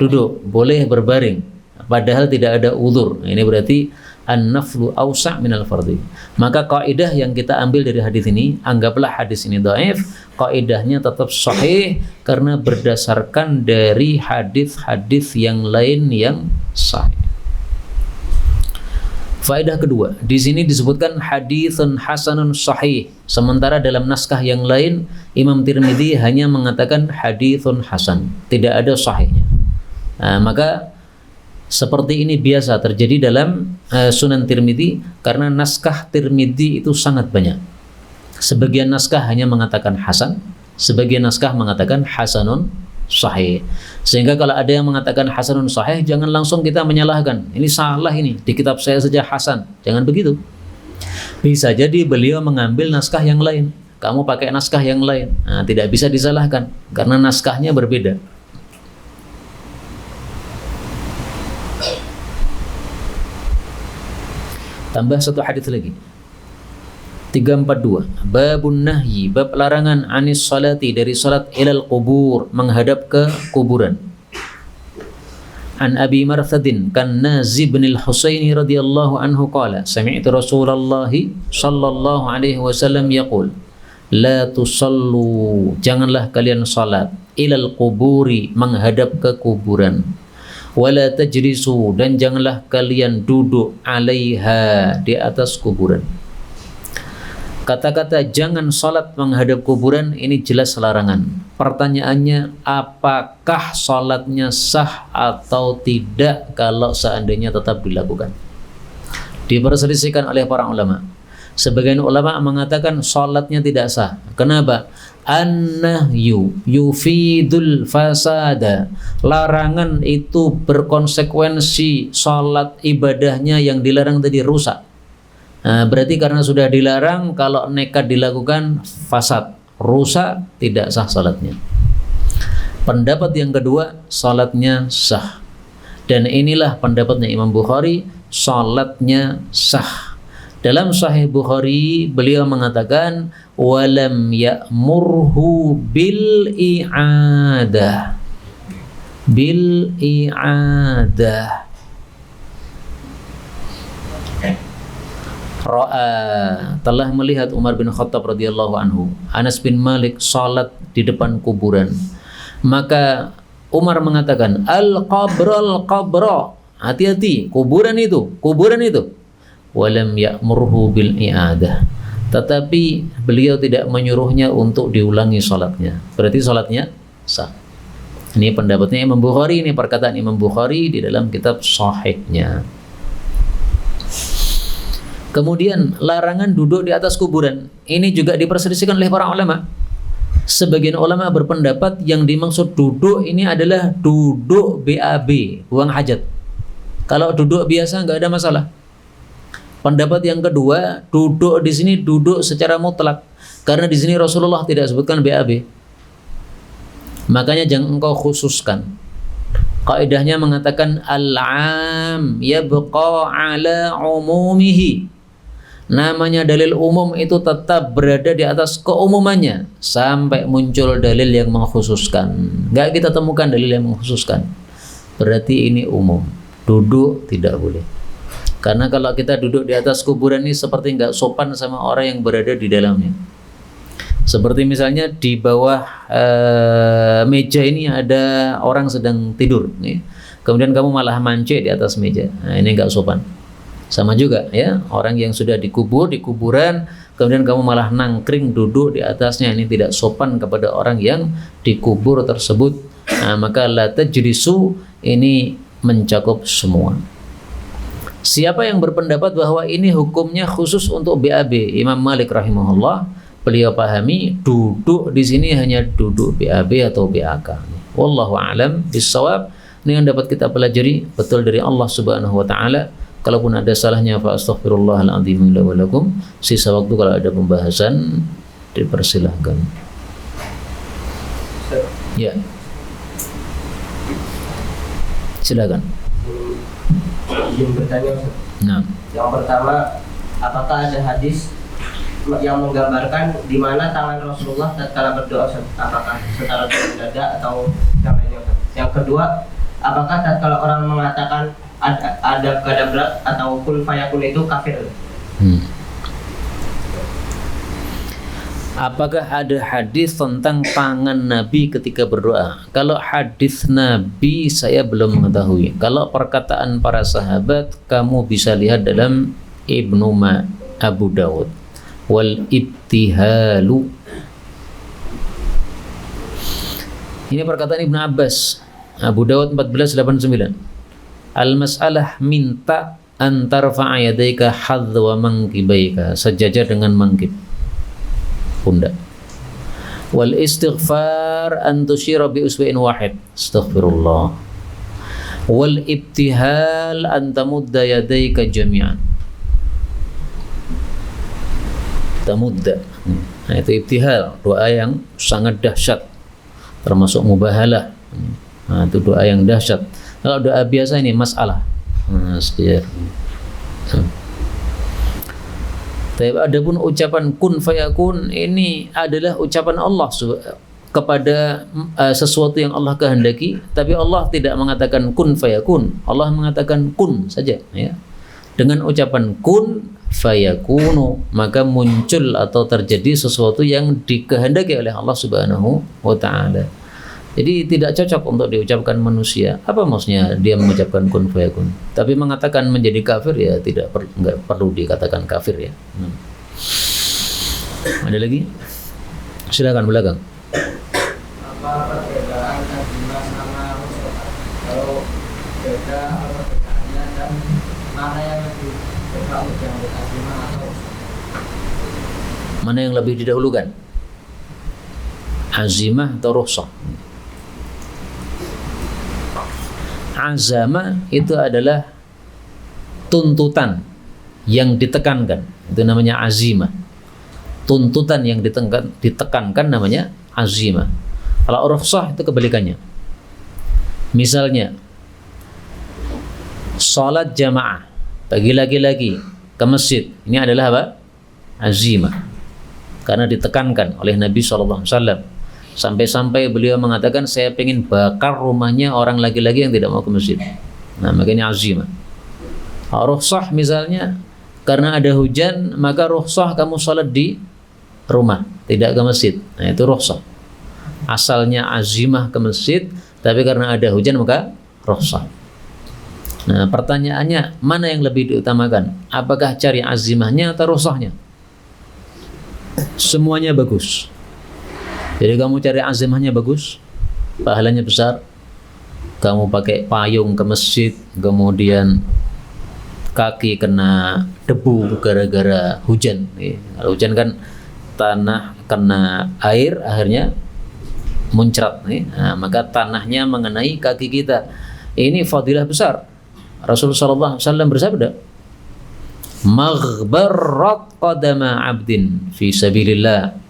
duduk, boleh berbaring, padahal tidak ada uzur. Ini berarti an-naflu awsa' minal fardi. Maka kaidah yang kita ambil dari hadis ini, anggaplah hadis ini dhaif, kaidahnya tetap sahih karena berdasarkan dari hadis-hadis yang lain yang sahih. Faedah kedua, di sini disebutkan haditsun hasanun sahih, sementara dalam naskah yang lain Imam Tirmidzi hanya mengatakan haditsun hasan, tidak ada sahihnya. Nah, maka seperti ini biasa terjadi dalam Sunan Tirmidzi karena naskah Tirmidzi itu sangat banyak. Sebagian naskah hanya mengatakan hasan, sebagian naskah mengatakan hasanun sahih. Sehingga kalau ada yang mengatakan hasanun sahih, jangan langsung kita menyalahkan. Ini salah ini, di kitab saya saja hasan. Jangan begitu. Bisa jadi beliau mengambil naskah yang lain, kamu pakai naskah yang lain. Nah, tidak bisa disalahkan karena naskahnya berbeda. Tambah satu hadis lagi. 342, babun nahyi, bab larangan anis salati, dari salat ilal qubur, menghadap ke kuburan. An Abi Marthadin kan Nazi bin al-Husaini radhiyallahu anhu qala sami'tu Rasulullah sallallahu alaihi wasallam yaqul la tusallu, janganlah kalian salat ilal quburi, menghadap ke kuburan. Wala tajlisu, dan janganlah kalian duduk alaiha, di atas kuburan. Kata-kata jangan salat menghadap kuburan ini jelas larangan. Pertanyaannya, apakah salatnya sah atau tidak kalau seandainya tetap dilakukan? Diperselisihkan oleh para ulama. Sebagian ulama mengatakan salatnya tidak sah. Kenapa? An-nahyu yufidul fasada. Larangan itu berkonsekuensi salat ibadahnya yang dilarang tadi rusak. Nah, berarti karena sudah dilarang, kalau nekat dilakukan fasad, rusak, tidak sah salatnya. Pendapat yang kedua, salatnya sah. Dan inilah pendapatnya Imam Bukhari, salatnya sah. Dalam Sahih Bukhari beliau mengatakan walam ya'murhu bil i'adah. Bil i'adah. Ra'a, telah melihat Umar bin Khattab radhiyallahu anhu, Anas bin Malik salat di depan kuburan. Maka Umar mengatakan al-qabra, hati-hati, kuburan itu. Walam ya'murhu bil i'adah, tetapi beliau tidak menyuruhnya untuk diulangi salatnya. Berarti salatnya sah. Ini pendapatnya Imam Bukhari, ini perkataan Imam Bukhari di dalam kitab Sahihnya. Kemudian larangan duduk di atas kuburan ini juga diperselisihkan oleh para ulama. Sebagian ulama berpendapat yang dimaksud duduk ini adalah duduk BAB, buang hajat. Kalau duduk biasa nggak ada masalah. Pendapat yang kedua, duduk di sini duduk secara mutlak, karena di sini Rasulullah tidak sebutkan BAB. Makanya jangan engkau khususkan. Kaidahnya mengatakan al-'am yabqa 'ala 'umumihi. Namanya dalil umum itu tetap berada di atas keumumannya sampai muncul dalil yang mengkhususkan. Enggak kita temukan dalil yang mengkhususkan. Berarti ini umum. Duduk tidak boleh. Karena kalau kita duduk di atas kuburan ini seperti nggak sopan sama orang yang berada di dalamnya. Seperti misalnya di bawah meja ini ada orang sedang tidur, nih. Kemudian kamu malah mancing di atas meja. Nah, ini nggak sopan. Sama juga ya, orang yang sudah dikubur di kuburan, kemudian kamu malah nangkring duduk di atasnya, ini tidak sopan kepada orang yang dikubur tersebut. Nah, maka la tajlisu ini mencakup semua. Siapa yang berpendapat bahwa ini hukumnya khusus untuk BAB? Imam Malik rahimahullah, beliau pahami duduk di sini hanya duduk BAB atau BAK. Wallahu a'lam bissawab. Ini yang dapat kita pelajari betul dari Allah Subhanahu wa taala. Kalaupun ada salahnya fa astaghfirullahaladzim li wa lakum. Sisa waktu kalau ada pembahasan dipersilahkan. Ya. Silakan. Izin bertanya. Nah. Yang pertama, apakah ada hadis yang menggambarkan di mana tangan Rasulullah tatkala berdoa, apakah setara dengan dada atau yang lainnya? Yang kedua, apakah tatkala orang mengatakan ada kadabrak atau kun fayakun itu kafir? Apakah ada hadis tentang tangan Nabi ketika berdoa? Kalau hadis Nabi saya belum mengetahui. Kalau perkataan para sahabat kamu bisa lihat dalam Ibnu Abu Dawud. Wal ibtihalu. Ini perkataan Ibnu Abbas. Abu Dawud 1489. Al-mas'alah minta antar fa'ayadaika hadwa mangkibaika, sejajar dengan mangkib pundak. Wal istighfar an tusyira bi usbu'in wahid, astaghfirullah. Wal ibtihal an tamudda yadayka jami'an, tamudda. Nah, itu ibtihal, doa yang sangat dahsyat, termasuk mubahalah. Nah, itu doa yang dahsyat. Kalau doa biasa ini masalah. Nah, sekian. Tapi adapun ucapan kun fayakun ini adalah ucapan Allah kepada sesuatu yang Allah kehendaki, tapi Allah tidak mengatakan kun fayakun. Allah mengatakan kun saja, ya. Dengan ucapan kun fayakunu, maka muncul atau terjadi sesuatu yang dikehendaki oleh Allah Subhanahu wa taala. Jadi tidak cocok untuk diucapkan manusia. Apa maksudnya dia mengucapkan kun fayakun? Tapi mengatakan menjadi kafir ya nggak perlu dikatakan kafir ya. Ada lagi? Silakan belakang. Apa perbedaan azimah sama rukhsah? Kalau beda apa perbedaannya dan mana yang lebih diambil azimah atau rukhsah? Mana yang lebih didahulukan? Azimah atau rukhsah? Azamah itu adalah tuntutan yang ditekankan, itu namanya azimah. Tuntutan yang ditekankan namanya azimah. Kalau rukhsah itu kebalikannya. Misalnya salat jamaah bagi laki-laki ke masjid, ini adalah apa? Azimah. Karena ditekankan oleh Nabi SAW. Sampai-sampai beliau mengatakan, saya ingin bakar rumahnya orang laki-laki yang tidak mau ke masjid. Nah, makanya azimah. Rukhsah misalnya, karena ada hujan, maka rukhsah kamu salat di rumah, tidak ke masjid. Nah, itu rukhsah. Asalnya azimah ke masjid, tapi karena ada hujan maka rukhsah. Nah, pertanyaannya, mana yang lebih diutamakan? Apakah cari azimahnya atau rukhsahnya? Semuanya bagus. Jadi kamu cari azimahnya bagus, pahalanya besar. Kamu pakai payung ke masjid, kemudian kaki kena debu gara-gara hujan. Kalau hujan kan tanah kena air, akhirnya muncrat. Nah, maka tanahnya mengenai kaki kita. Ini fadilah besar. Rasulullah SAW bersabda, maghbarrat qadama abdin fi sabilillah.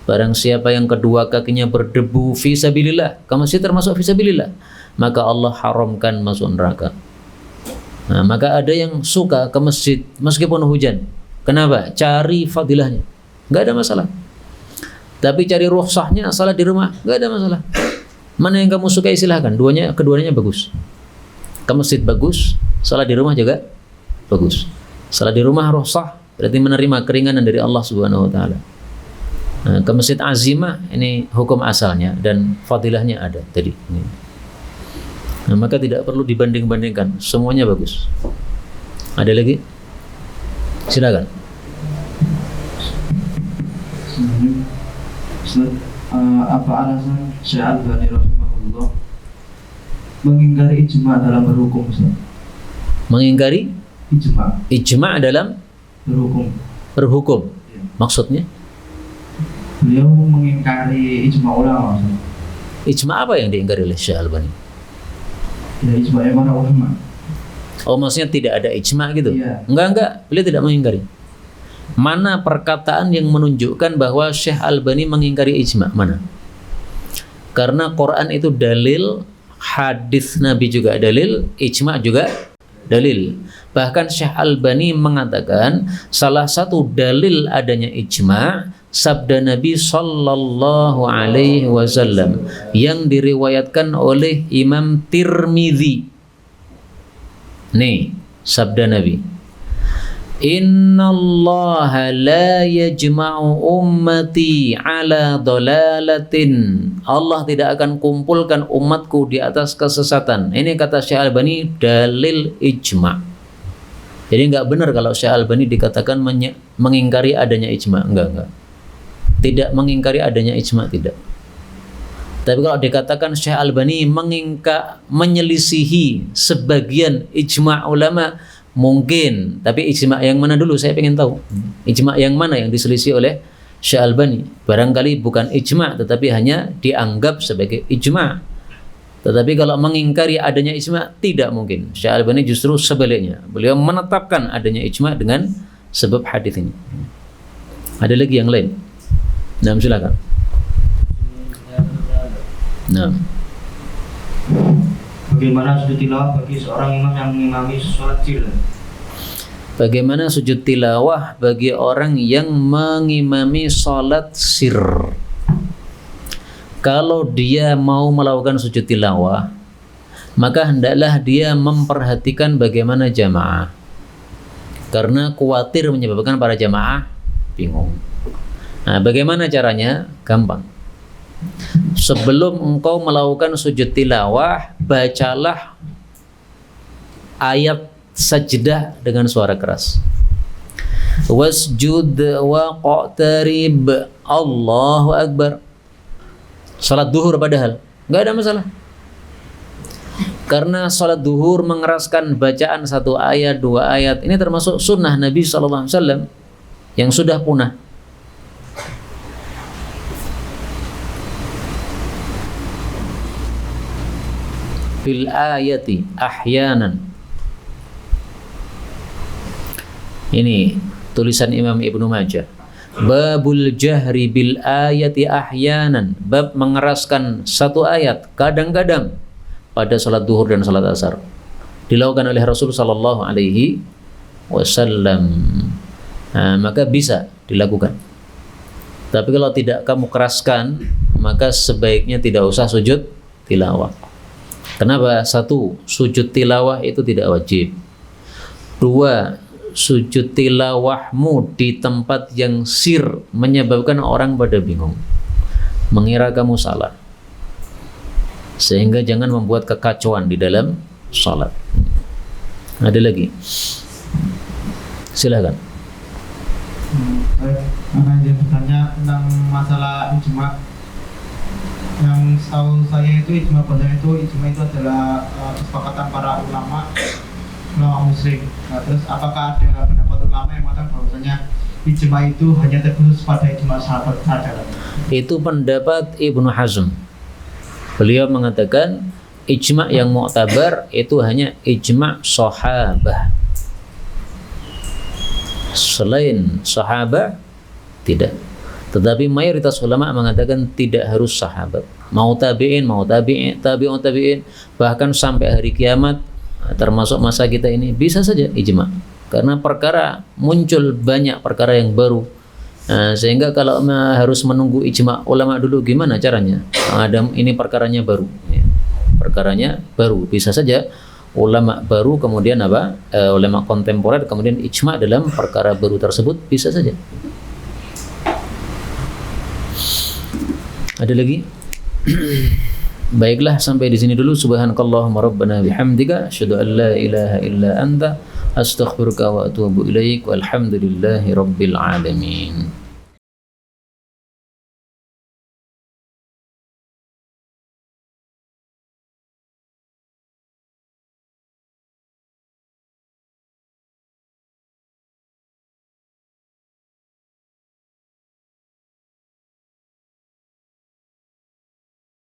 Barang siapa yang kedua kakinya berdebu fi sabilillah, ke masjid termasuk fi sabilillah, maka Allah haramkan masuk neraka. Nah, maka ada yang suka ke masjid meskipun hujan. Kenapa? Cari fadilahnya, nggak ada masalah. Tapi cari rukhsahnya, salat di rumah, nggak ada masalah. Mana yang kamu sukai silahkan. Keduanya bagus. Ke masjid bagus, salat di rumah juga bagus. Salat di rumah rukhsah, berarti menerima keringanan dari Allah Subhanahu wa taala. Nah, ke masjid azimah ini hukum asalnya dan fadilahnya ada tadi. Nah, maka tidak perlu dibanding-bandingkan, semuanya bagus. Ada lagi? Silakan. Apa alasan Syekh Al-Albani rahimahullah mengingkari ijma dalam berhukum? Mengingkari ijma dalam berhukum. Ya. Maksudnya? Beliau mengingkari ijma ulama. Ijma apa yang diingkari oleh Syekh Al-Albani? Ya, ijma yang para ulama. Oh, maksudnya tidak ada ijma gitu? Iya. Enggak, beliau tidak mengingkari. Mana perkataan yang menunjukkan bahwa Syekh Al-Albani mengingkari ijma? Mana? Karena Quran itu dalil, hadis Nabi juga dalil, ijma juga dalil. Bahkan Syekh Al-Albani mengatakan salah satu dalil adanya ijma sabda Nabi sallallahu alaihi wasallam yang diriwayatkan oleh Imam Tirmidzi. Nih, sabda Nabi. Innallaha la yajma'u ummati ala dolalatin. Allah tidak akan kumpulkan umatku di atas kesesatan. Ini kata Syekh Albani dalil ijma'. Jadi enggak benar kalau Syekh Albani dikatakan mengingkari adanya ijma'. Enggak. Tidak mengingkari adanya ijma', tidak. Tapi kalau dikatakan Syekh Albani menyelisihi sebagian ijma' ulama, mungkin. Tapi ijma' yang mana dulu? Saya ingin tahu. Ijma' yang mana yang diselisih oleh Syekh Albani? Barangkali bukan ijma', tetapi hanya dianggap sebagai ijma'. Tetapi kalau mengingkari adanya ijma', tidak mungkin. Syekh Albani justru sebaliknya. Beliau menetapkan adanya ijma' dengan sebab hadis ini. Ada lagi yang lain? Nah, silakan. Nah. Bagaimana sujud tilawah bagi seorang imam yang mengimami sholat sir? Bagaimana sujud tilawah bagi orang yang mengimami sholat sir? Kalau dia mau melakukan sujud tilawah, maka hendaklah dia memperhatikan bagaimana jamaah. Karena khawatir menyebabkan para jamaah bingung. Nah, bagaimana caranya? Gampang. sebelum engkau melakukan sujud tilawah, bacalah ayat sajdah dengan suara keras. Wasjud wa qaqtarib, Allahu Akbar. Salat duhur padahal nggak ada masalah, karena salat duhur mengeraskan bacaan satu ayat, dua ayat. Ini termasuk sunnah Nabi SAW yang sudah punah. Fil ayati ahyanan. Ini tulisan Imam Ibnu Majah. Babul jahri bil ayati ahyanan. Bab mengeraskan satu ayat kadang-kadang pada salat duhur dan salat asar. Dilakukan oleh Rasul sallallahu alaihi wasallam. Nah, maka bisa dilakukan. Tapi kalau tidak kamu keraskan, maka sebaiknya tidak usah sujud tilawah. Kenapa? Satu, sujud tilawah itu tidak wajib. Dua, sujud tilawahmu di tempat yang sir menyebabkan orang pada bingung, mengira kamu salah, sehingga jangan membuat kekacauan di dalam salat. Ada lagi? Silakan. Karena dia bertanya tentang masalah ijma. Yang tahu saya itu ijma itu adalah kesepakatan para ulama musyrik. Nah, terus apakah ada pendapat ulama yang mengatakan bahwasanya ijma itu hanya terkhusus pada ijma sahabat saja? Itu pendapat Ibnu Hazm. Beliau mengatakan ijma yang mu'tabar itu hanya ijma sahabah. Selain sahabah tidak. Tetapi mayoritas ulama mengatakan tidak harus sahabat. Mau tabi'in, tabi'un tabi'in, bahkan sampai hari kiamat, termasuk masa kita ini, bisa saja ijma. Karena perkara muncul banyak perkara yang baru. Sehingga kalau harus menunggu ijma ulama dulu, gimana caranya? Ini perkaranya baru. Perkaranya baru, bisa saja ulama baru kemudian ulama kontemporer kemudian ijma dalam perkara baru tersebut, bisa saja. Ada lagi? Baiklah, sampai di sini dulu. Subhanakallahumma rabbana bihamdika asyhadu an la ilaha illa anta astaghfiruka wa atubu ilaik. Walhamdulillahi rabbil alamin.